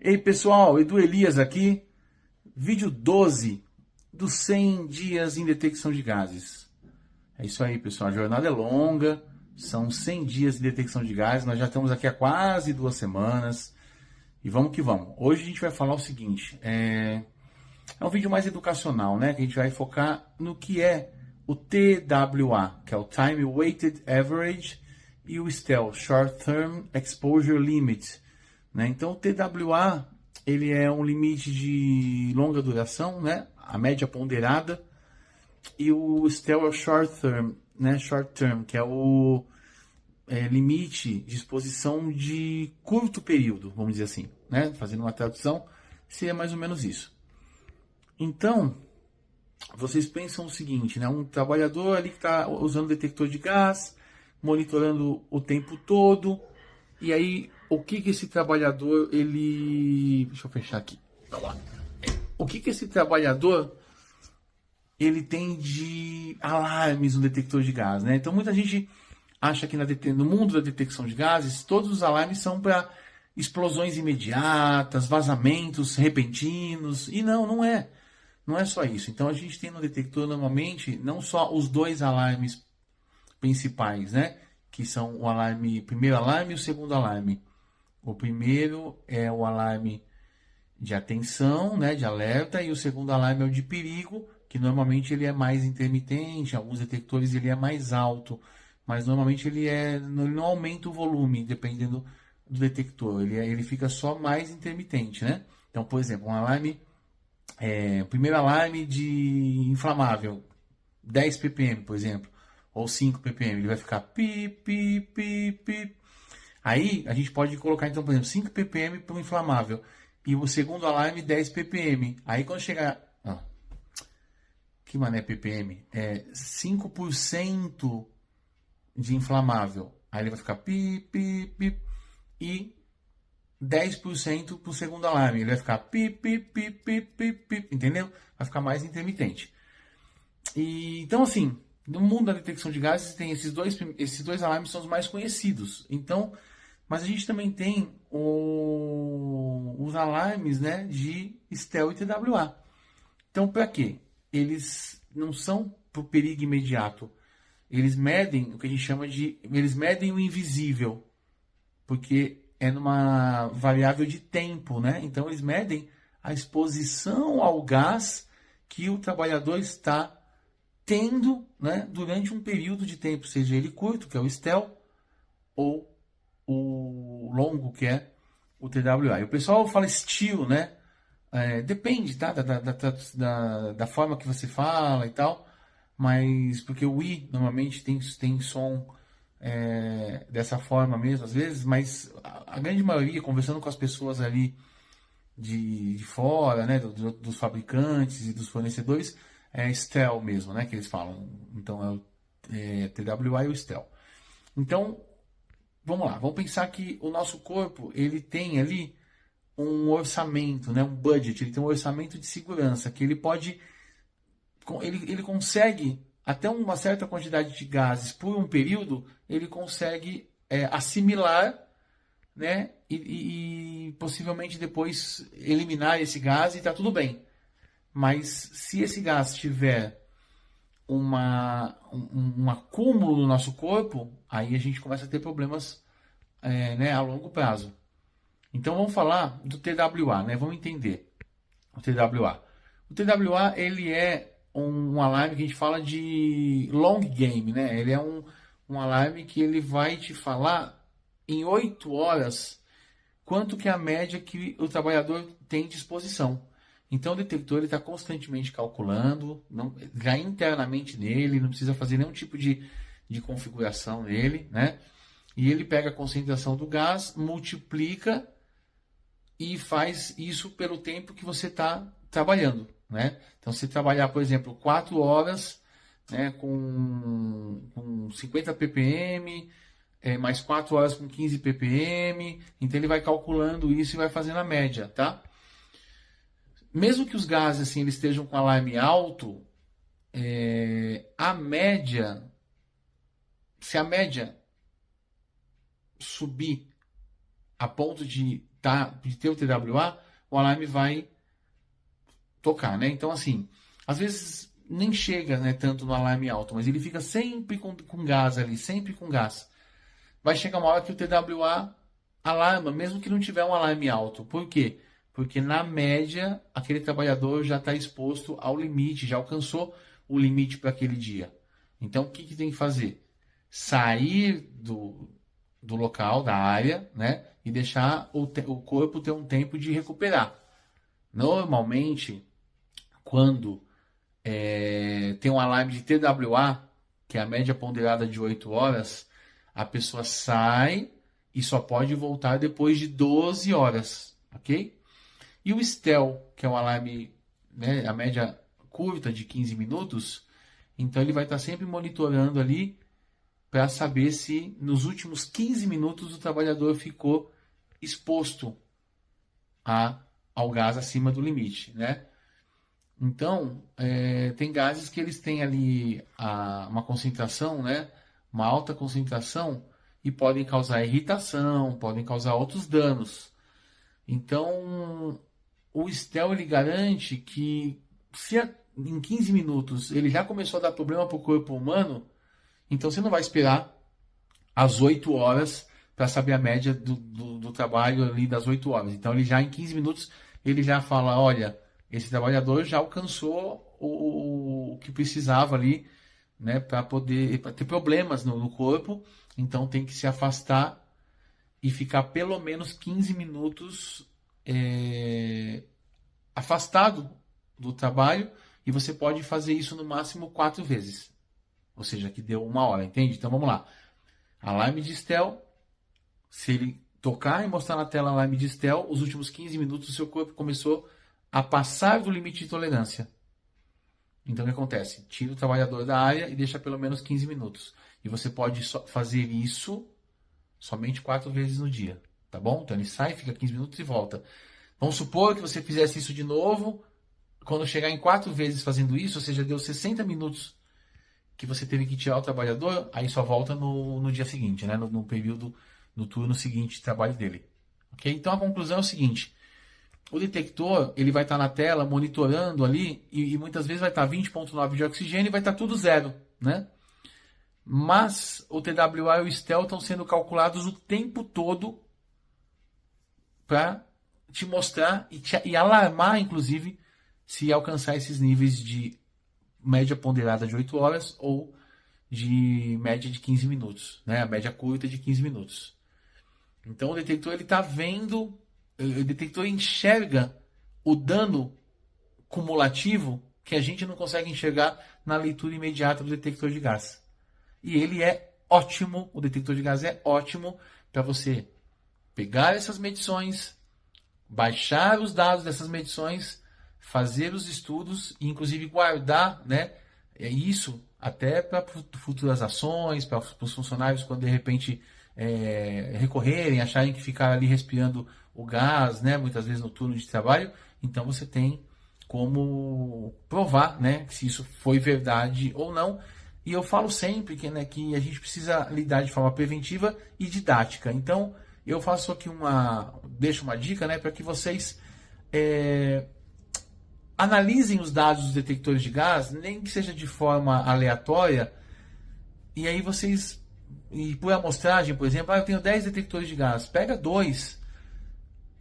Ei pessoal, Edu Elias aqui, vídeo 12 dos 100 dias em detecção de gases. É isso aí pessoal, a jornada é longa, são 100 dias de detecção de gases, nós já estamos aqui há quase 2 semanas e vamos que vamos. Hoje a gente vai falar o seguinte, é um vídeo mais educacional, né? Que a gente vai focar no que é o TWA, que é o Time Weighted Average, e o STEL, Short Term Exposure Limit. Né? Então o TWA ele é um limite de longa duração, né? A média ponderada, e o STEL é o Short Term, né? Short Term, que é o limite de exposição de curto período, vamos dizer assim, né? Fazendo uma tradução, seria mais ou menos isso. Então, vocês pensam o seguinte, né? Um trabalhador ali que está usando detector de gás, monitorando o tempo todo, e aí o que esse trabalhador, ele... Deixa eu fechar aqui. O que esse trabalhador, ele tem de alarmes no detector de gás, né? Então muita gente acha que no mundo da detecção de gases, todos os alarmes são para explosões imediatas, vazamentos repentinos, e não é. Não é só isso. Então a gente tem no detector normalmente não só os dois alarmes principais, né? Que são o primeiro alarme e o segundo alarme. O primeiro é o alarme de atenção, né? De alerta, e o segundo alarme é o de perigo, que normalmente ele é mais intermitente, em alguns detectores ele é mais alto, mas normalmente ele não aumenta o volume, dependendo do detector. Ele fica só mais intermitente, né? Então, por exemplo, um alarme o primeiro alarme de inflamável, 10 ppm, por exemplo, ou 5 ppm, ele vai ficar pi, pi, pi, pi. Aí a gente pode colocar, então, por exemplo, 5 ppm para o inflamável, e o segundo alarme 10 ppm. Aí quando chegar... que mané ppm? 5% de inflamável. Aí ele vai ficar pi, pi, pi, e 10% para o segundo alarme. Ele vai ficar pi, pi, pi, pi, pi, pi, entendeu? Vai ficar mais intermitente. E, então, assim, no mundo da detecção de gases, tem esses dois alarmes são os mais conhecidos. Então, mas a gente também tem os alarmes, né, de STEL e TWA. Então, para quê? Eles não são para o perigo imediato. Eles medem o que a gente chama de... Eles medem o invisível. Porque é numa variável de tempo, né? Então eles medem a exposição ao gás que o trabalhador está tendo, né, durante um período de tempo, seja ele curto, que é o STEL, ou o longo, que é o TWA. E o pessoal fala STIL, né? Depende, tá? Da forma que você fala e tal, mas porque o I normalmente tem som dessa forma mesmo, às vezes, mas a grande maioria, conversando com as pessoas ali de fora, né, dos fabricantes e dos fornecedores, é STEL mesmo, né, que eles falam. Então é o TWA e o STEL. Então, vamos lá, vamos pensar que o nosso corpo, ele tem ali um orçamento, né, um budget, ele tem um orçamento de segurança, que ele pode, ele consegue até uma certa quantidade de gases por um período, ele consegue assimilar, né, e possivelmente depois eliminar esse gás e está tudo bem. Mas se esse gás tiver um acúmulo no nosso corpo, aí a gente começa a ter problemas né, a longo prazo. Então vamos falar do TWA, né? Vamos entender o TWA. O TWA ele é um alarme que a gente fala de long game, né? Ele é um alarme que ele vai te falar em 8 horas quanto que é a média que o trabalhador tem de exposição. Então o detector está constantemente calculando, já internamente nele, não precisa fazer nenhum tipo de configuração nele, né? E ele pega a concentração do gás, multiplica e faz isso pelo tempo que você está trabalhando, né? Então, se trabalhar, por exemplo, 4 horas, né, com 50 ppm, mais 4 horas com 15 ppm, então ele vai calculando isso e vai fazendo a média, tá? Mesmo que os gases assim, eles estejam com alarme alto, a média, se a média subir a ponto de ter o TWA, o alarme vai tocar, né? Então, assim, às vezes nem chega, né, tanto no alarme alto, mas ele fica sempre com gás ali, sempre com gás. Vai chegar uma hora que o TWA alarma, mesmo que não tiver um alarme alto. Por quê? Porque, na média, aquele trabalhador já está exposto ao limite, já alcançou o limite para aquele dia. Então, o que tem que fazer? Sair do local, da área, né? E deixar o corpo ter um tempo de recuperar. Normalmente, quando tem um alarme de TWA, que é a média ponderada de 8 horas, a pessoa sai e só pode voltar depois de 12 horas, ok? E o STEL, que é um alarme, né, a média curta de 15 minutos, então ele vai estar sempre monitorando ali para saber se nos últimos 15 minutos o trabalhador ficou exposto ao gás acima do limite, né? Então, tem gases que eles têm ali uma concentração, né? Uma alta concentração e podem causar irritação, podem causar outros danos. Então, o STEL ele garante que se em 15 minutos ele já começou a dar problema para o corpo humano, então você não vai esperar as 8 horas para saber a média do trabalho ali das 8 horas. Então, ele já em 15 minutos ele já fala, olha, esse trabalhador já alcançou o que precisava ali, né, para ter problemas no corpo, então tem que se afastar e ficar pelo menos 15 minutos afastado do trabalho, e você pode fazer isso no máximo 4 vezes, ou seja, que deu 1 hora, entende? Então vamos lá, alarme de STEL, se ele tocar e mostrar na tela alarme de STEL, os últimos 15 minutos o seu corpo começou a passar do limite de tolerância. Então o que acontece? Tira o trabalhador da área e deixa pelo menos 15 minutos. E você pode fazer isso somente 4 vezes no dia. Tá bom? Então ele sai, fica 15 minutos e volta. Vamos supor que você fizesse isso de novo. Quando chegar em 4 vezes fazendo isso, ou seja, deu 60 minutos que você teve que tirar o trabalhador, aí só volta no dia seguinte, né? No período, no turno seguinte de trabalho dele. Ok? Então a conclusão é o seguinte. O detector ele vai estar na tela monitorando ali e muitas vezes vai estar 20,9 de oxigênio e vai estar tudo zero, né? Mas o TWA e o STEL estão sendo calculados o tempo todo para te mostrar e alarmar, inclusive, se alcançar esses níveis de média ponderada de 8 horas ou de média de 15 minutos, né? A média curta de 15 minutos. Então o detector ele está vendo, o detector enxerga o dano cumulativo que a gente não consegue enxergar na leitura imediata do detector de gás. E ele é ótimo, o detector de gás é ótimo para você pegar essas medições, baixar os dados dessas medições, fazer os estudos e inclusive guardar, né, isso até para futuras ações, para os funcionários quando de repente recorrerem, acharem que ficar ali respirando o gás, né, muitas vezes no turno de trabalho, então você tem como provar, né, se isso foi verdade ou não. E eu falo sempre que, né, que a gente precisa lidar de forma preventiva e didática. Então, eu faço aqui deixo uma dica, né, para que vocês analisem os dados dos detectores de gás, nem que seja de forma aleatória, e aí vocês, e por amostragem, por exemplo, eu tenho 10 detectores de gás, pega 2,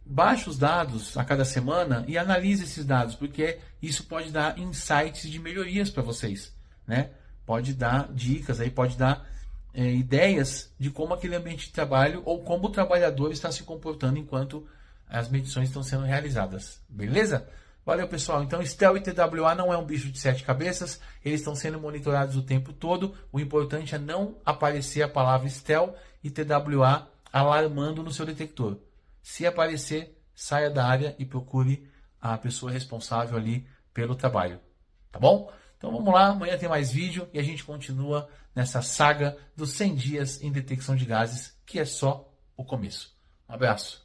baixa os dados a cada semana e analise esses dados, porque isso pode dar insights de melhorias para vocês, né? Pode dar dicas, aí pode dar ideias de como aquele ambiente de trabalho ou como o trabalhador está se comportando enquanto as medições estão sendo realizadas. Beleza? Valeu, pessoal. Então, STEL e TWA não é um bicho de 7 cabeças. Eles estão sendo monitorados o tempo todo. O importante é não aparecer a palavra STEL e TWA alarmando no seu detector. Se aparecer, saia da área e procure a pessoa responsável ali pelo trabalho. Tá bom? Então vamos lá, amanhã tem mais vídeo e a gente continua nessa saga dos 100 dias em detecção de gases, que é só o começo. Um abraço.